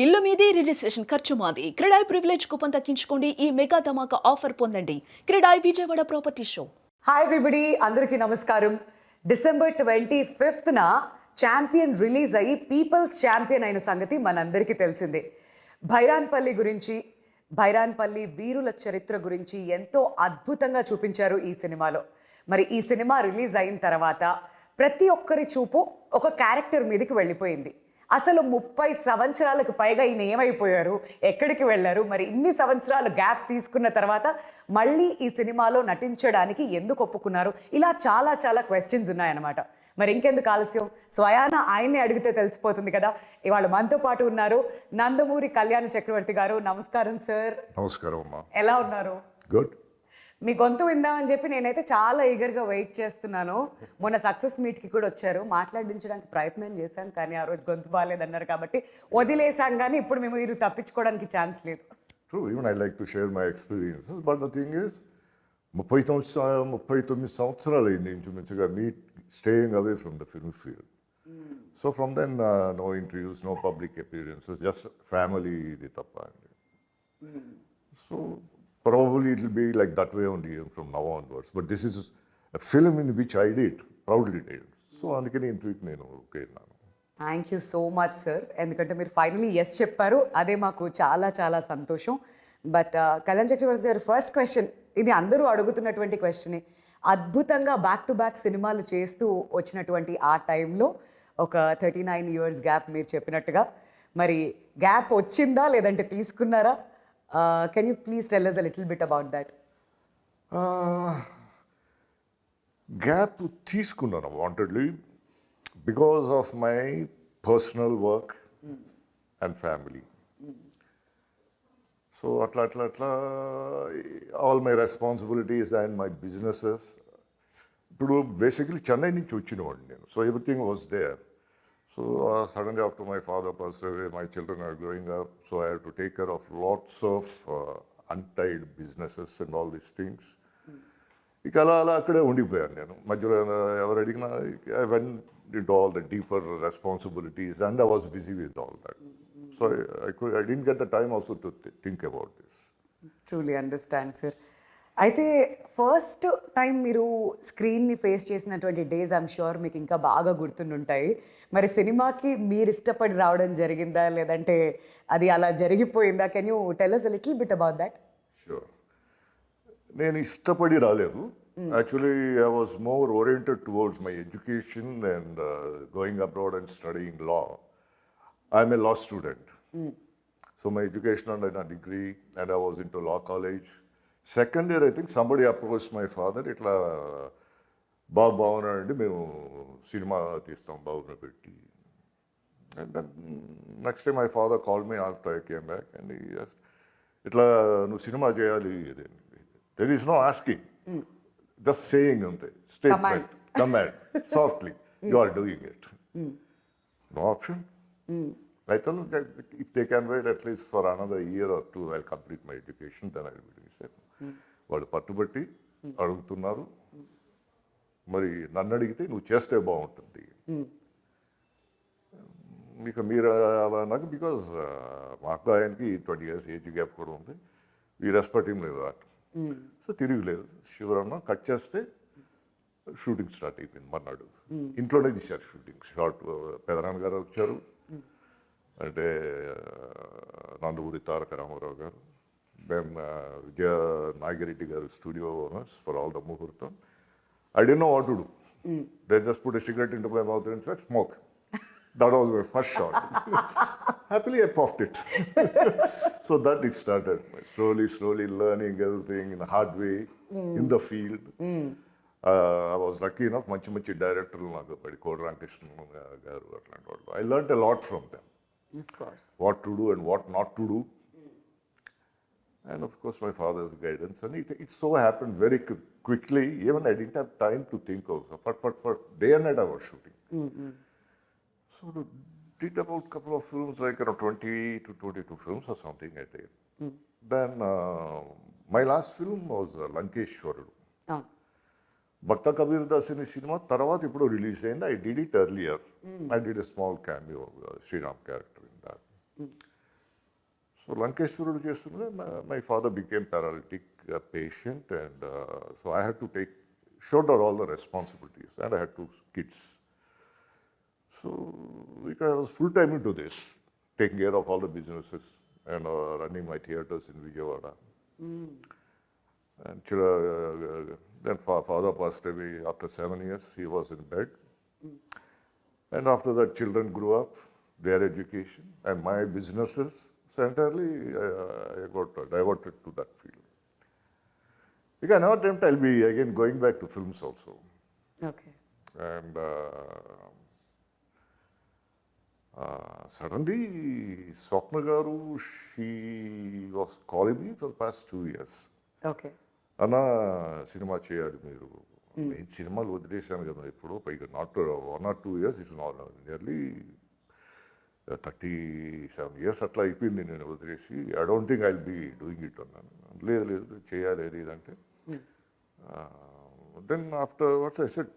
ఇల్లు మీది రిజిస్ట్రేషన్ ఖర్చు మాది. క్రెడాయ్ ప్రివిలేజ్ కూపన్ తగ్గించుకోండి. ఈ మెగా ధమాకా ఆఫర్ పొందండి. CREDAI Vijayawada property show. Hi everybody, అందరికీ నమస్కారం. డిసెంబర్ 25న ఛాంపియన్ రిలీజ్ అయ్యి పీపుల్స్ ఛాంపియన్ అయిన సంగతి మనందరికీ తెలిసిందే. భైరాన్పల్లి గురించి, భైరాన్పల్లి వీరుల చరిత్ర గురించి ఎంతో అద్భుతంగా చూపించారు ఈ సినిమాలో. మరి ఈ సినిమా రిలీజ్ అయిన తర్వాత ప్రతి ఒక్కరి చూపు ఒక క్యారెక్టర్ మీదకి వెళ్ళిపోయింది. అసలు 30 సంవత్సరాలకు పైగా ఈయన ఏమైపోయారు, ఎక్కడికి వెళ్ళారు, మరి ఇన్ని సంవత్సరాలు గ్యాప్ తీసుకున్న తర్వాత మళ్ళీ ఈ సినిమాలో నటించడానికి ఎందుకు ఒప్పుకున్నారు, ఇలా చాలా చాలా క్వశ్చన్స్ ఉన్నాయన్నమాట. మరి ఇంకెందుకు ఆలస్యం, స్వయాన ఆయన్నే అడిగితే తెలిసిపోతుంది కదా. ఇవాళ మనతో పాటు ఉన్నారు నందమూరి కళ్యాణ చక్రవర్తి గారు. నమస్కారం సార్. నమస్కారం అమ్మా. ఎలా ఉన్నారు? గుడ్. మీ గొంతు విందామని చెప్పి నేనైతే చాలా ఈగర్గా వెయిట్ చేస్తున్నాను. మొన్న సక్సెస్ మీట్కి కూడా వచ్చారు, మాట్లాడించడానికి ప్రయత్నం చేశాం, కానీ ఆ రోజు గొంతు బాగాలేదన్నారు కాబట్టి వదిలేసాం. కానీ ఇప్పుడు మేము మీరు తప్పించుకోవడానికి ఛాన్స్ లేదు. True, even I like to share my experiences. But the thing is, 39 సంవత్సరాలు అయింది ఇంచుమించుగా మీ staying away from the film field. So from then no interviews, no public appearances, just family ఇది తప్ప అండి. So probably it will be like that way only from now onwards. But this is a film in which I proudly did. So అందుకని ఇంటర్వ్యూకి నేను okay అన్నాను. Thank you so much sir. ఎందుకంటే మీరు finally yes చెప్పారు, అదే మాకు చాలా చాలా సంతోషం. బట్ కళ్యాణ చక్రవర్తి గారు, ఫస్ట్ క్వశ్చన్, ఇది అందరూ అడుగుతున్నటువంటి క్వశ్చనే. అద్భుతంగా బ్యాక్ టు బ్యాక్ సినిమాలు చేస్తూ వచ్చినటువంటి ఆ టైంలో ఒక 39 years గ్యాప్ మీరు చెప్పినట్టుగా, మరి గ్యాప్ వచ్చిందా లేదంటే తీసుకున్నారా? Can you please tell us a little bit about that? Gap తీసుకున్నాను wantedly because of my personal work and family. So అట్లా all my responsibilities and my businesses. ఇప్పుడు బేసికలీ చెన్నై నుంచి వచ్చినవాడిని నేను. So everything was there. So suddenly after my father passed away, my children are growing up, so I had to take care of lots of untied businesses and all these things. ఇక అలా అక్కడే ఉండిపోయాను నేను. మధ్యలో ఎవరు అడిగినా I went into all the deeper responsibilities and I was busy with all that. So I didn't get the time also to think about this. Truly understand, sir. అయితే first time మీరు స్క్రీన్ని ఫేస్ చేసినటువంటి days I'm sure మీకు ఇంకా బాగా గుర్తుండుంటాయి. మరి సినిమాకి మీరు ఇష్టపడి రావడం జరిగిందా లేదంటే అది అలా జరిగిపోయిందా? Can you tell us a little bit about that? Sure. నేను ఇష్టపడి రాలేదు. Actually, I was more oriented towards my education and going abroad and studying law. I'm a law student. So my education and a degree, and I was into law college. Second year, I think somebody approached my father, ఇట్లా బాబు బాగున్నాడండి, మేము cinema తీస్తాం బాబుని పెట్టి. And then next day my father call me after I came back and ఇట్లా నువ్వు సినిమా చేయాలి. There is no asking, just saying అంతే, statement, command, softly you are doing it. No option. I told them that if they can wait at least for another year or two, I'll complete my education, then I'll be doing it. వాళ్ళు పట్టుబట్టి అడుగుతున్నారు. మరి నన్ను అడిగితే నువ్వు చేస్తే బాగుంటుంది. మీకు మీరు అలా నాకు, బికాజ్ మాకు ఆయనకి 20 years ఏజ్ గ్యాప్ కూడా ఉంది. ఈ రెస్పెక్ట్ ఏం లేదు అట్. సో తిరిగిలేదు. శివరన్న కట్ చేస్తే షూటింగ్ స్టార్ట్ అయిపోయింది. మర్నాడు ఇంట్లోనే తీశారు షూటింగ్. షార్ట్ పెదనాన్న గారు వచ్చారు, అంటే నందమూరి తారక రామారావు గారు, దెన్ విజయ నాగిరెడ్డి గారు, studio owners for all the ముహూర్తం. I didn't know what to do. They just put a cigarette into my mouth and said, smoke. That was my first shot. Happily, I puffed it. So that it started. Slowly learning everything in a hard way, in the field. I was lucky enough, మంచి డైరెక్టర్లు నాకు పడి, కోడి రామకృష్ణ గారు అట్లాంటి వాళ్ళు. I learned a lot from them. Of course. What to do and what not to do. And of course my father's guidance. And it so happened very quickly, even I didn't have time to think also. For day and night I was shooting. So did about a couple of films, like 20 to 22 films or something I did. Then my last film was Lankeshwarudu. భక్త కబీర్ దాస్ అనే cinema తర్వాత ఇప్పుడు release అయింది. I did it earlier. I did a small cameo Sriram character in that. So లంకేశ్వరుడు చేస్తుండగా my father became paralytic patient and so I had to take shoulder all the responsibilities and I had 2 kids. So because I was full time into this, taking care of all the businesses and running my theaters in Vijayawada. And then father passed away after 7 years. He was in bed. And after that, children grew up, their education, and my businesses. So entirely, I got diverted to that field. Because I never dreamt I'll be again going back to films also. Okay. And suddenly, Swapna Garu, she was calling me for the past 2 years. Okay. అన్న సినిమా చేయాలి మీరు, నేను సినిమాలు వదిలేశాను కదా ఇప్పుడు, పైగా not 1 or 2 years, it's nearly 37 years అట్లా అయిపోయింది నేను వదిలేసి. I don't think I will be doing it అన్నాను. లేదు లేదు చేయాలి అది ఇదంటే, then afterwards I said,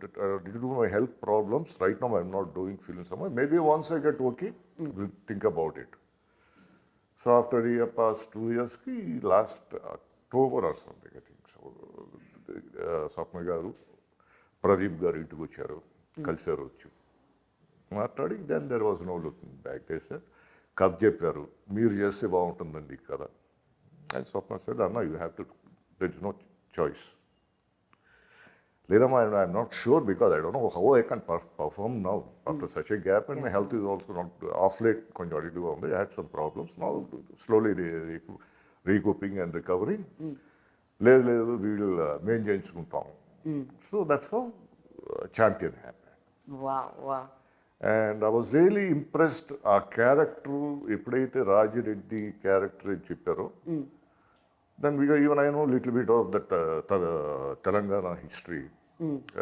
due to my health problems, right now I'm not doing films somewhere. Maybe once I get okay, we'll think about it. So after the past 2 years, last October or something, I think. So Swapna Garu, Pradeep Garu ఇంటికి వచ్చారు, కలిసారు, వచ్చి మాట్లాడి, then there was no looking back. They said, కథ చెప్పారు, మీరు చేస్తే బాగుంటుందండి కదా. And Swapna said, Anna, you have to, there is no choice. Later, I'm not sure because I don't know how I can perform now after such a gap, and my health is also not off late. I had some problems. Now slowly recouping and recovering. We will maintain. So that's how Champion happened. Wow. And I was really impressed. Our character, ఎప్పుడైతే Rajireddy character చెప్పారో, then even I know a little bit of that Telangana history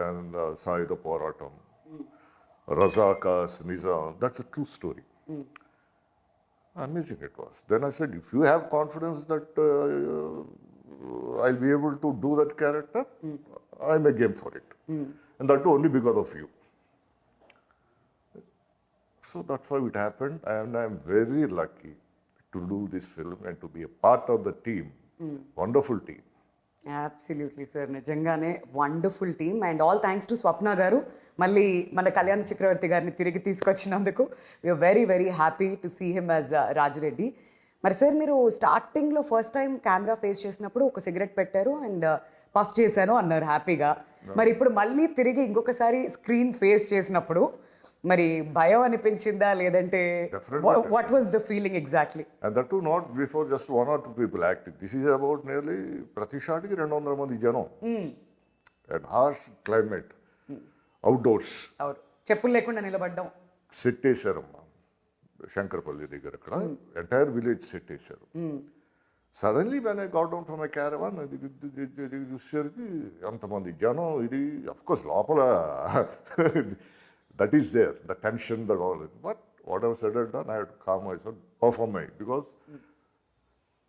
and Saida Poratam, Razakas, Nizam. That's a true story. Amazing it was. Then I said, if you have confidence that I'll be able to do that character, I'm a game for it. And that too only because of you. So that's how it happened, and I'm very lucky to do this film and to be a part of the team. Wonderful team. Absolutely sir, నిజంగానే wonderful team. And all thanks to Swapna garu, మళ్ళీ మన కళ్యాణ్ చక్రవర్తి గారిని తిరిగి తీసుకొచ్చినందుకు. We are very very happy to see him as Raji Reddy. మరి sir, మీరు స్టార్టింగ్లో first time camera face చేసినప్పుడు ఒక సిగరెట్ పెట్టారు అండ్ పఫ్ చేశాను అన్నారు హ్యాపీగా. మరి ఇప్పుడు మళ్ళీ తిరిగి ఇంకొకసారి స్క్రీన్ ఫేస్ చేసినప్పుడు మరి భయం అనిపించిందా, లేదంటే what was the feeling exactly? And that too not before just 1 or 2 people acting. This is about nearly ప్రతి షాట్కి 200 మంది జనం, and harsh climate, outdoors. అవును, చెప్పులు లేకుండా నిలబడ్డం. సెట్ వేశారమ్మా శంకరపల్లి దగ్గర, అక్కడ ఎంటైర్ విలేజ్ సెట్ వేశారు. Suddenly when I got down from my caravan, ఇది చూసేసరికి అంతమంది జనం, ఇది అఫ్కోర్స్ లోపల that is there, the tension, that all. But whatever said and done, I had to calm myself, perform it, because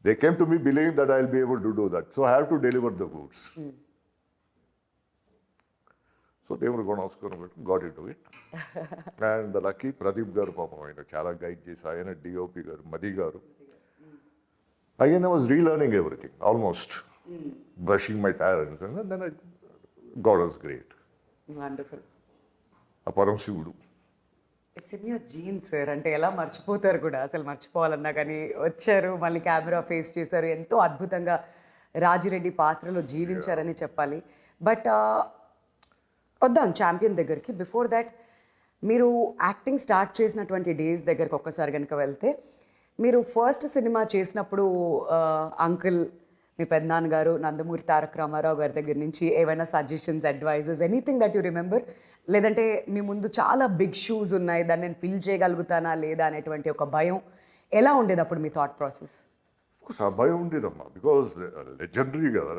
they came to me believing that I'll be able to do that. So I have to deliver the goods. So they were going to got into it. And the lucky Pradeep Garu, Papa, Chala guide chesi, ayana DOP Garu, Madhi Garu. Again, I was relearning everything, almost brushing my tires, and then God was great. Wonderful. పరమశివుడు. It's in your genes sir. అంటే ఎలా మర్చిపోతారు కూడా, అసలు మర్చిపోవాలన్నా కానీ వచ్చారు, మళ్ళీ camera face చేశారు, ఎంతో అద్భుతంగా రాజిరెడ్డి పాత్రలో జీవించారని చెప్పాలి. బట్ వద్దాం ఛాంపియన్ దగ్గరికి. బిఫోర్ దాట్, మీరు యాక్టింగ్ స్టార్ట్ చేసినటువంటి డేస్ దగ్గరికి ఒక్కసారి కనుక వెళ్తే, మీరు ఫస్ట్ సినిమా చేసినప్పుడు అంకుల్, మీ పెద్దనాన్నగారు నందమూరి తారక రామారావు గారి దగ్గర నుంచి ఏవైనా suggestions, advices, anything that you remember? లేదంటే మీ ముందు చాలా బిగ్ షూస్ ఉన్నాయి, దాన్ని నేను ఫిల్ చేయగలుగుతానా లేదా అనేటువంటి ఒక భయం ఎలా ఉండేది అప్పుడు మీ థాట్ ప్రాసెస్? అఫ్కోర్స్ ఆ భయం ఉండేదమ్మా, బికాజ్ లెజెండరీ కదా,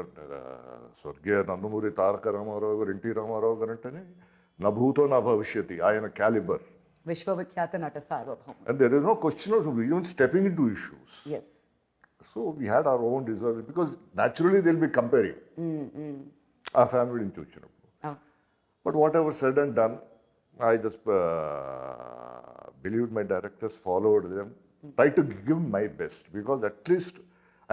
స్వర్గీయ నందమూరి తారక రామారావు గారు, ఎన్టీ రామారావు గారు అంటేనే నా భూతో నా భవిష్యత్తు, ఆయన క్యాలిబర్, విశ్వవిఖ్యాత నట సార్వభౌమ. And there is no question of even stepping into issues. Yes. So we had our own reserve, because naturally they'll be comparing our family నుంచి వచ్చినప్పుడు. But whatever said and done, I just believed my directors, followed them, try to give my best because at least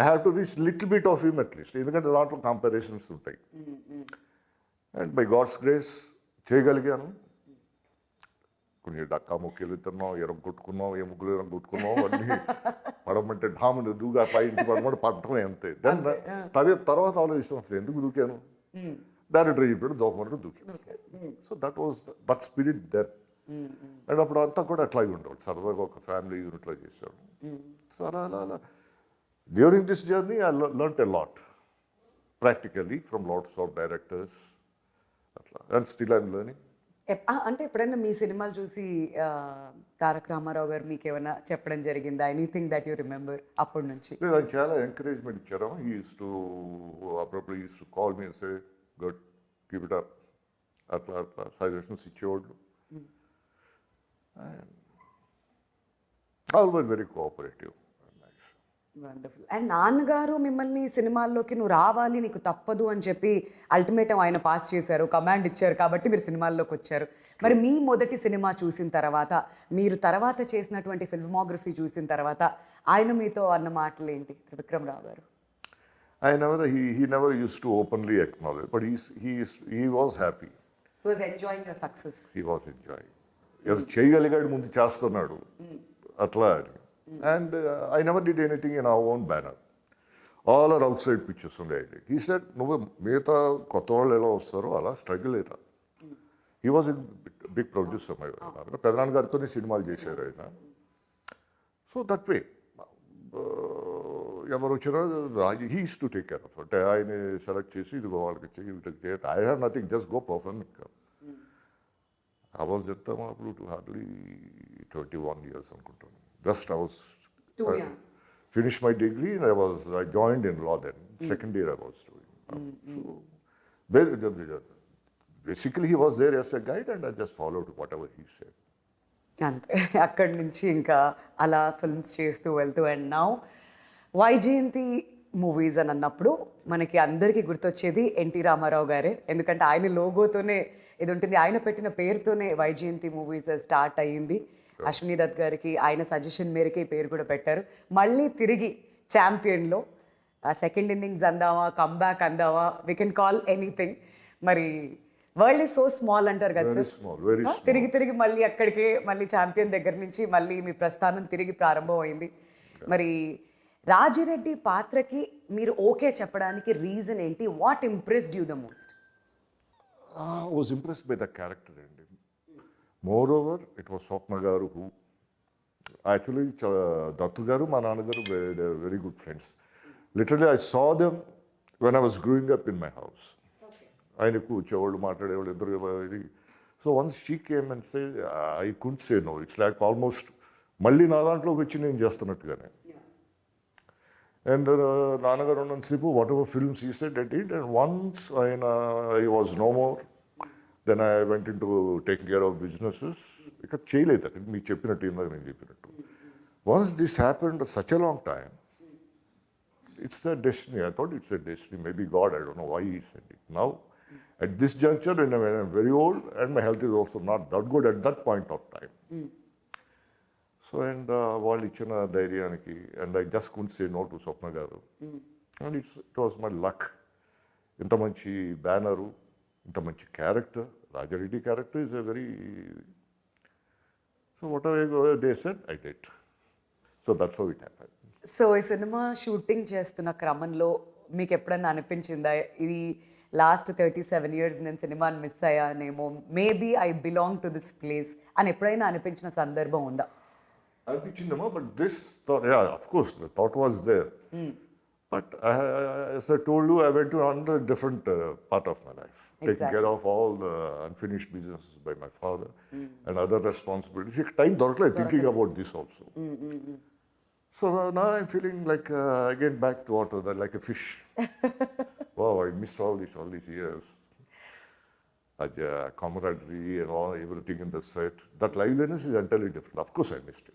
I have to reach little bit of him at least, ఎందుకంటే దాంట్లో comparisons ఉంటాయి. And by God's grace చేయగలిగాను. కొన్ని డక్కా ముక్కలు తిన్నాం, ఎరగొట్టుకున్నాం, ఎముకలు ఎరగొట్టుకున్నాం, అన్నీ పడమంటే ఢాములు దూగా పైకి పడమంటే పడటమే అంతే. దెన్ తర్వాత ఆలోచిస్తాం అసలు ఎందుకు దూకాను, డైరెక్టర్ చెప్పాడు దూకమంటే దూకాను. So that spirit then. And అప్పుడు అంతా కూడా అట్లాగే ఉండేవాడు, సరదాగా ఒక ఫ్యామిలీ యూనిట్లో చేశాడు. సో అలా during this journey I learnt a lot practically from lots of directors అట్లా. And still I'm learning. అంటే ఎప్పుడైనా మీ సినిమాలు చూసి తారక రామారావు గారు మీకు ఏమైనా చెప్పడం జరిగిందా? ఎనీథింగ్ దట్ యూ రిమెంబర్ అప్పటి నుంచి? లేదు, ఆయన చాలా ఎంకరేజ్మెంట్ ఇచ్చారు. హీ యూస్ టు అప్పుడప్పుడు use to call me say good keep it up అట్లా అట్లా సజెషన్స్ ఇచ్చేవాళ్ళు. Always very cooperative. Wonderful. And నాన్నగారు మిమ్మల్ని సినిమాల్లోకి నువ్వు రావాలి, నీకు తప్పదు అని చెప్పి అల్టిమేటం ఆయన పాస్ చేశారు, కమాండ్ ఇచ్చారు, కాబట్టి మీరు సినిమాల్లోకి వచ్చారు. మరి మీ మొదటి సినిమా చూసిన తర్వాత, మీరు తర్వాత చేసినటువంటి ఫిల్మోగ్రఫీ చూసిన తర్వాత ఆయన మీతో అన్న మాటలు ఏంటి త్రివిక్రమ్ రావు గారు? He never used to openly acknowledge, but he was happy. He was enjoying your success. He was enjoying. ఏదో చేయగలిగాడు, ముందు చేస్తున్నాడు అట్లా అని. And I never did anything in our own banner. All are outside pictures on the idea. He said, నువ్వు మిగతా కొత్త వాళ్ళు ఎలా వస్తారో అలా స్ట్రగుల్ అయ్యారా. He was a big producer. పెదనాన్న గారితోనే సినిమాలు చేశారు ఆయన. సో దట్ వే ఎవరు వచ్చినా he use to take care of. అంటే ఆయన సెలెక్ట్ చేసి ఇదిగో వాళ్ళకి ఇచ్చి వీటికి చేయాలి. I have nothing, just go perform. I was చెప్తాము అప్పుడు హార్డ్లీ 21 years అనుకుంటాను. Just I was finished my degree and I joined in law then. Second year I was doing. So basically he was there as a guide and I just followed whatever he said. అంతే, అక్కడి నుంచి ఇంకా అలా films చేస్తూ వెళ్తూ. And now Vyjayanthi movies అని అన్నప్పుడు మనకి అందరికీ గుర్తొచ్చేది ఎన్టీ రామారావు గారే. ఎందుకంటే ఆయన లోగోతోనే ఇది ఉంటుంది, ఆయన పెట్టిన పేరుతోనే వైజయంతి మూవీస్ స్టార్ట్ అయ్యింది. అశ్విని దత్ గారికి ఆయన సజెషన్ మేరకే ఈ పేరు కూడా పెట్టారు. మళ్ళీ తిరిగి ఛాంపియన్లో సెకండ్ ఇన్నింగ్స్ అందామా, కమ్బ్యాక్ అందామా, వీ కెన్ కాల్ ఎనీథింగ్. మరి వరల్డ్ ఈజ్ సో స్మాల్ అంటారు కదా సార్, తిరిగి మళ్ళీ అక్కడికే, మళ్ళీ ఛాంపియన్ దగ్గర నుంచి మళ్ళీ మీ ప్రస్థానం తిరిగి ప్రారంభం అయింది. మరి రాజిరెడ్డి పాత్రకి మీరు ఓకే చెప్పడానికి రీజన్ ఏంటి? What impressed you the most? I was impressed by the character ending. Moreover, it was Swapna garu who actually Dattu garu, ma nana garu, they are very good friends. Literally, I saw them when I was growing up in my house. Ayana కూర్చోవాళ్ళు, మాట్లాడేవాళ్ళు ఇద్దరు. So once she came and said, I couldn't say no. It's like almost మళ్ళీ నా దాంట్లోకి వచ్చి నేను చేస్తున్నట్టుగానే. And నాన్నగారు ఉన్నంతసేపు whatever films he said I did. And once he was no more, then I went into taking care of businesses. ఇక చేయలేదు అక్కడ మీకు చెప్పినట్టు, ఇందాక నేను చెప్పినట్టు. Once this happened such a long time, it's a destiny. I thought it's a destiny. Maybe God, I don't know why he said it. Now, at this juncture, when I'm very old and my health is also not that good at that point of time. So, and వాళ్ళు ఇచ్చిన ధైర్యానికి, and I just couldn't say no to Swapna garu. And it was my luck. ఇంత మంచి banner, ఇంత మంచి character. Rajareddy character is a very, so whatever they said, I did. So that's how it happened. So ఈ cinema shooting చేస్తున్న క్రమంలో మీకు ఎప్పుడన్నా అనిపించిందా, ఇది లాస్ట్ 37 years నేను సినిమాని మిస్ అయ్యానేమో, maybe I belong to this place అని ఎప్పుడైనా అనిపించిన సందర్భం ఉందా? అనిపించిందమ్మా, but this thought, yeah, of course, the thought was there. But as I told you, I went to another different part of my life, taking care of all the unfinished businesses by my father and other responsibilities. Time dorkle thinking about this also. So now I'm feeling like again back to water, like a fish. Wow, I missed all these years. Camaraderie and all, everything in the set. That liveliness is entirely different. Of course, I missed it.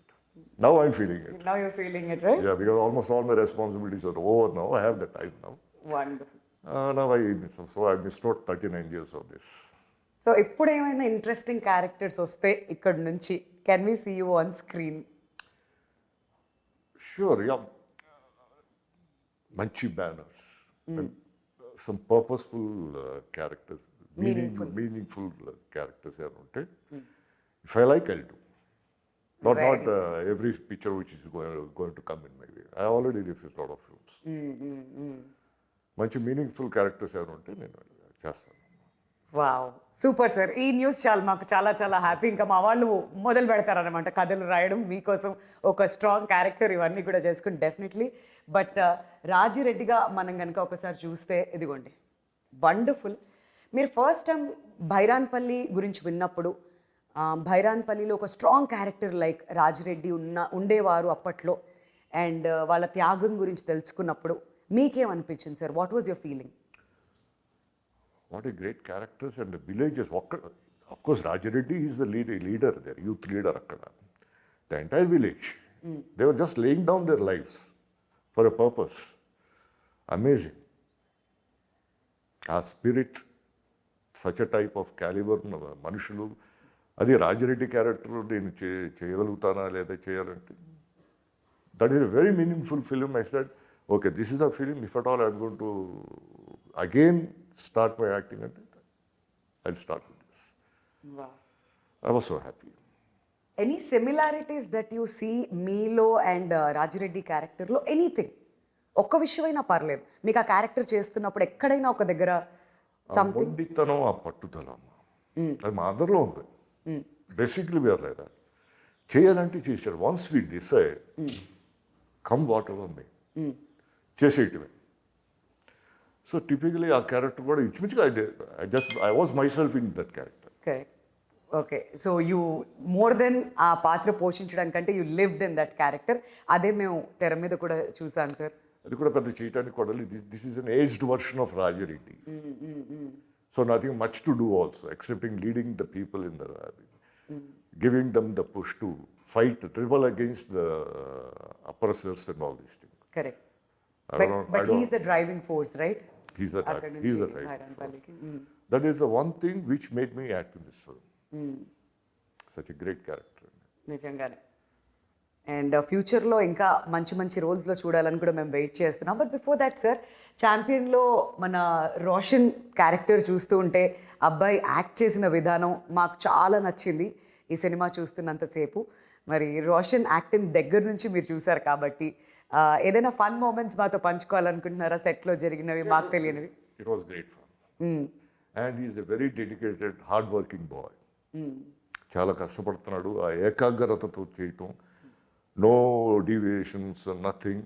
Now I'm feeling it. Now you're feeling it, right? Yeah, because almost all my responsibilities are over now. I have the time now. Wonderful. Now I miss. So I missed out 39 years of this. So ఎప్పుడు ఏమైనా interesting characters వస్తే ఇక్కడ నుంచి can we see you on screen? Sure, yeah. Manchi banners. And some purposeful characters. Meaningful characters. If I like, I'll do. Not every picture which is going to come in my way. I already refused a lot of films. మంచి meaningful characters ఏమైనా ఉంటే నేను చేస్తాను. Wow, super sir. ఈ news మాకు చాలా చాలా happy. ఇంకా మా వాళ్ళు మొదలు పెడతారనమాట కథలు రాయడం మీకోసం, ఒక స్ట్రాంగ్ క్యారెక్టర్ ఇవన్నీ కూడా చేసుకుని డెఫినెట్లీ. బట్ రాజిరెడ్డిగా మనం కనుక ఒకసారి చూస్తే ఇదిగోండి, వండర్ఫుల్. మీరు ఫస్ట్ టైం భైరాన్పల్లి గురించి విన్నప్పుడు, భైరాన్పల్లిలో ఒక స్ట్రాంగ్ క్యారెక్టర్ లైక్ రాజిరెడ్డి ఉండేవారు అప్పట్లో, అండ్ వాళ్ళ త్యాగం గురించి తెలుసుకున్నప్పుడు మీకేమనిపించింది sir? What was your feeling? What a great characters and the villages. Of course, Rajareddy is the leader there, youth leader akkada. The entire village, they were just laying down their lives for a purpose. Amazing. A spirit, such a type of caliber, మనుషులు. అది Rajireddy character నేను చేయగలుగుతానా లేదా చేయాలంటే, that is a very meaningful film. I said, okay, this is a film, if at all I'm going to again start my acting, and I'll start with this. Wow. I was so happy. Any similarities that you see మీలో and Rajireddy క్యారెక్టర్లో? Anything, ఒక్క విషయమైనా పర్లేదు, మీకు ఆ character చేస్తున్నప్పుడు ఎక్కడైనా ఒక దగ్గర సంథింగ్? మొండితనం, ఆ పట్టుదల అది మా అందరిలో ఉంది. Basically where like that. చేయాలంటే చేశారు. Once we decide, come whatever may, చేసేయటమే. సో టిపికలీ ఆ క్యారెక్టర్ కూడా ఇచ్చిమిచ్చిగా I was myself in that character. Correct. Okay, so you more than ఆ పాత్ర పోషించడానికంటే you lived in that character. అదే మేము తెర మీద కూడా చూసాను సార్. అది కూడా పెద్ద చేయటానికి కూడా this is an aged version of Rajireddy. So nothing much to do also excepting leading the people in the giving them the push to fight, rebel against the oppressors and all these things. Correct. But he is the driving force, right? He's the driving force. That is the one thing which made me act in this film. Such a great character. నిజంగానే. And ఫ్యూచర్లో ఇంకా మంచి మంచి రోల్స్లో చూడాలని కూడా మేము wait చేస్తున్నాం. But before that sir, ఛాంపియన్లో మన రోషన్ క్యారెక్టర్ చూస్తూ ఉంటే అబ్బాయి యాక్ట్ చేసిన విధానం మాకు చాలా నచ్చింది ఈ సినిమా చూస్తున్నంతసేపు. మరి రోషన్ యాక్టింగ్ దగ్గర నుంచి మీరు చూసారు కాబట్టి ఏదైనా ఫన్ మూమెంట్స్ మాతో పంచుకోవాలనుకుంటున్నారా సెట్లో జరిగినవి, మాకు తెలియనివి? It was great fun. And he is a very dedicated, hard working boy. చాలా కష్టపడుతున్నాడు. ఆ ఏకాగ్రతతో చేయటం, no deviations, nothing,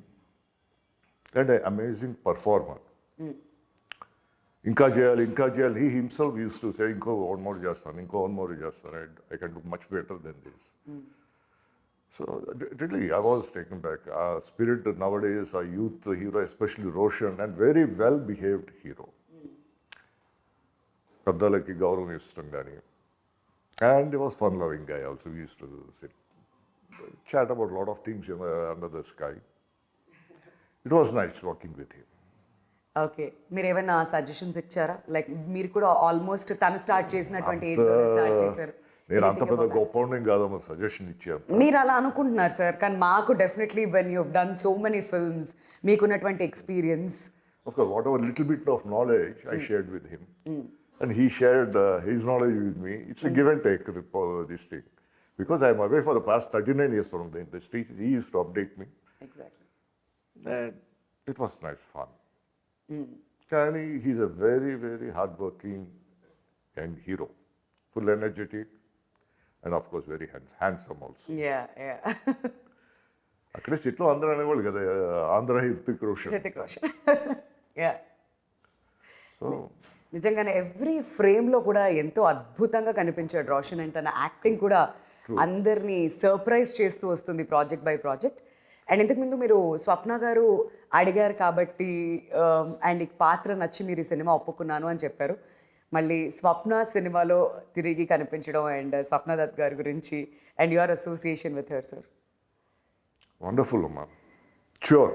and amazing performer. ఇంకా చేయాలి, ఇంకా చేయాలి. He himself use to say, ఇంకో వన్ మోర్ చేస్తాను, ఇంకో వన్ మోర్ చేస్తాను, I can do much better than this. So really I was taken back. ఆ స్పిరిట్ నవడేస్, ఆ youth hero, especially Roshan, and very well behaved hero. పెద్దలకి గౌరవం ఇష్టం కానీ, and he was fun-loving guy also. We used to sit, chat about a lot of things under the sky. It was nice working with him. Okay, మీరు ఏమైనా suggestions ఇచ్చారా? Like మీరు కూడా almost తను స్టార్ట్ చేసినటువంటి ఏజ్లో స్టార్ట్ చేశారు. నేను అంత పెద్ద గొప్ప కాదమ్మా సజెషన్ ఇచ్చాను. మీరు అలా అనుకుంటున్నారు సార్, కానీ మాకు definitely when you have done so many films, మీకున్నటువంటి experience. Of course, whatever little bit of knowledge I shared with him. And he shared his knowledge with me. It's a give and take, this thing. Because I'm away for the past 39 years from the industry, he used to update me. Exactly. And it was nice fun. Kani, he's a very, very hardworking young hero. Full energetic, and of course very handsome also. Yeah. అక్కడే సిట్లో అందరూ అనేవాళ్ళు కదా, Andhra Hrithik Roshan. Yeah. So నిజంగానే every ఫ్రేమ్లో కూడా ఎంతో అద్భుతంగా కనిపించాడు రోషన్. అండ్ తన యాక్టింగ్ కూడా అందరినీ సర్ప్రైజ్ చేస్తూ వస్తుంది ప్రాజెక్ట్ బై ప్రాజెక్ట్. అండ్ ఇంతకుముందు మీరు స్వప్న గారు అడిగారు కాబట్టి అండ్ ఈ పాత్ర నచ్చి మీరు ఈ సినిమా ఒప్పుకున్నాను అని చెప్పారు. మళ్ళీ స్వప్న సినిమాలో తిరిగి కనిపించడం అండ్ స్వప్న దత్ గారి గురించి and your association with her sir. Wonderful అమ్మా. Sure.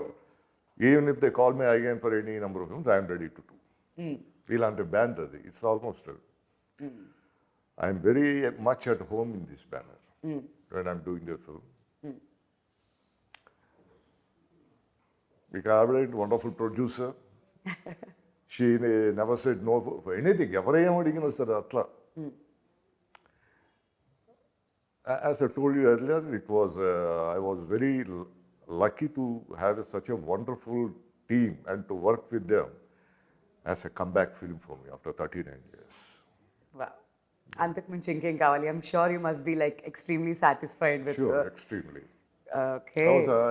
Even if they call me again for any number of films, I am ready to do. ఇలాంటి బ్యాండ్ అది. It's almost I'm very much at home in this banner when I'm doing the film. మీకు ఆవిడ wonderful producer. She never said no for anything. ఎవరేం అడిగినా సరే అట్లా. As I told you earlier, I was very lucky to have such a wonderful team and to work with them as a comeback film for me after 39 years. అంతకు మించి ఇంకేం కావాలి? I'm sure you must be like extremely satisfied with. Sure, extremely. Okay.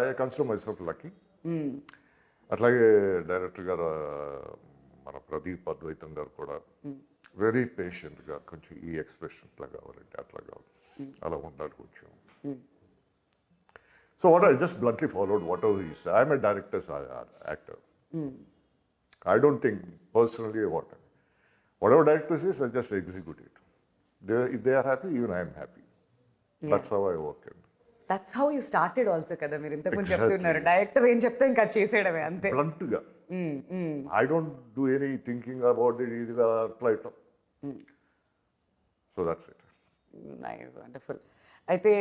I consider myself lucky. అట్లాగే director గారు మన ప్రదీప్ అద్వైతం గారు కూడా very పేషెంట్గా కొంచెం ఈ ఎక్స్ప్రెషన్ ఇట్లా కావాలంటే అట్లా కావాలి, అలా ఉండాలి కొంచెం. So what I just bluntly followed what ever he said. I'm a directors actor. I don't think personally whatever director says, I just execute it. If they are happy, even I am happy. That's how I work. That's how you started also కదా. మీరు ఇంతకుముందు Exactly. చెప్తున్నారు director ఏం చెప్తే ఇంకా చేసేయడమే అంతే. Bluntగా. I don't do any thinking about it. ఇదిగా అట్లా ఇట్లా. So that's it. Nice, wonderful. అయితే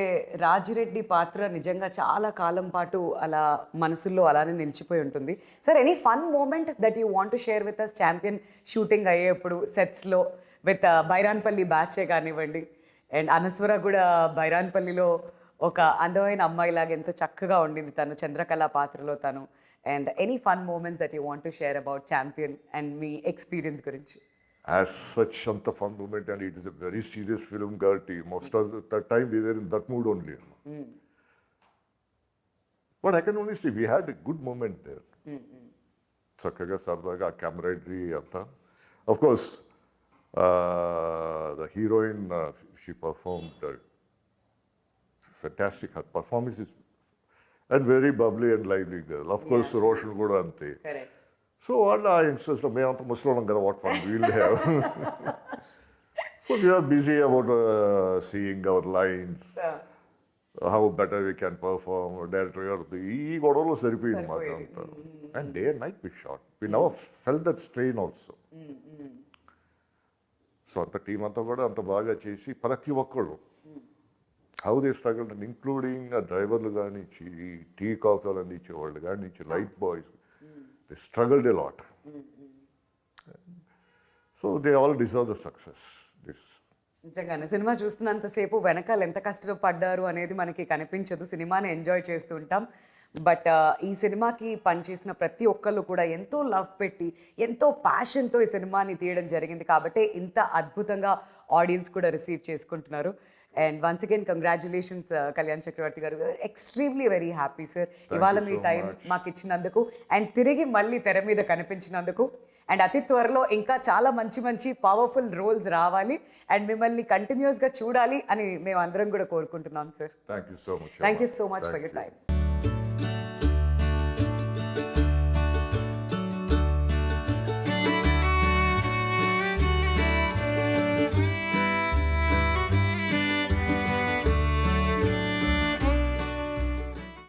రాజిరెడ్డి పాత్ర నిజంగా చాలా కాలం పాటు అలా మనసుల్లో అలానే నిలిచిపోయి ఉంటుంది. Sir, any fun moment that you want to share with us Champion shooting అయ్యేప్పుడు సెట్స్లో విత్ బైరాన్పల్లి బ్యాచే కానివ్వండి, అండ్ అనస్వర కూడా బైరాన్పల్లిలో ఒక అందమైన అమ్మాయిలాగా ఎంతో చక్కగా ఉండింది తను చంద్రకళ పాత్రలో తను. And any fun moments that you want to share about Champion and మీ ఎక్స్పీరియన్స్ గురించి? As such, Shanta fun moment, and it is a very serious film, Garti. Most of the time we were in that mood only. But I can only say we had a good moment there. Chakkaga, sardaga, camaraderie, anta. Of course, the heroine, she performed fantastic. Her performance is and very bubbly and lively girl. Of course, Roshan Goda ante. Correct. So all our instance, మేమంతా ముసలోళ్ళం కదా, what fun we'll have. So we are busy about seeing our lines, how better we can perform, director గారు ఈ గొడవలో సరిపోయింది మాకు అంతా. And day and night we shot. We never felt that strain also. So అంత team అంతా కూడా అంత బాగా చేసి ప్రతి ఒక్కళ్ళు హౌ దే స్ట్రగల్, ఇంక్లూడింగ్ ఆ డ్రైవర్లు కానీ, టీ కాఫీలు అందించేవాళ్ళు కానీ, light boys. They struggled a lot. So they all deserve the success. నిజంగానే సినిమా చూస్తున్నంతసేపు వెనకాల ఎంత కష్టపడ్డారు అనేది మనకి కనిపించదు, సినిమాని ఎంజాయ్ చేస్తుంటాం. బట్ ఈ సినిమాకి పనిచేసిన ప్రతి ఒక్కళ్ళు కూడా ఎంతో లవ్ పెట్టి ఎంతో ప్యాషన్తో ఈ సినిమాని తీయడం జరిగింది కాబట్టి ఇంత అద్భుతంగా ఆడియన్స్ కూడా రిసీవ్ చేసుకుంటున్నారు. And once again congratulations Kalyan Chakravarthy గారు. ఎక్స్ట్రీమ్లీ వెరీ హ్యాపీ సార్ ఇవాళ మీ టైం మాకు ఇచ్చినందుకు అండ్ తిరిగి మళ్ళీ తెర మీద కనిపించినందుకు. అండ్ అతి త్వరలో ఇంకా చాలా మంచి మంచి పవర్ఫుల్ రోల్స్ రావాలి అండ్ మిమ్మల్ని కంటిన్యూస్గా చూడాలి అని మేము అందరం కూడా కోరుకుంటున్నాం sir. Thank you so much. Thank you so much for your time.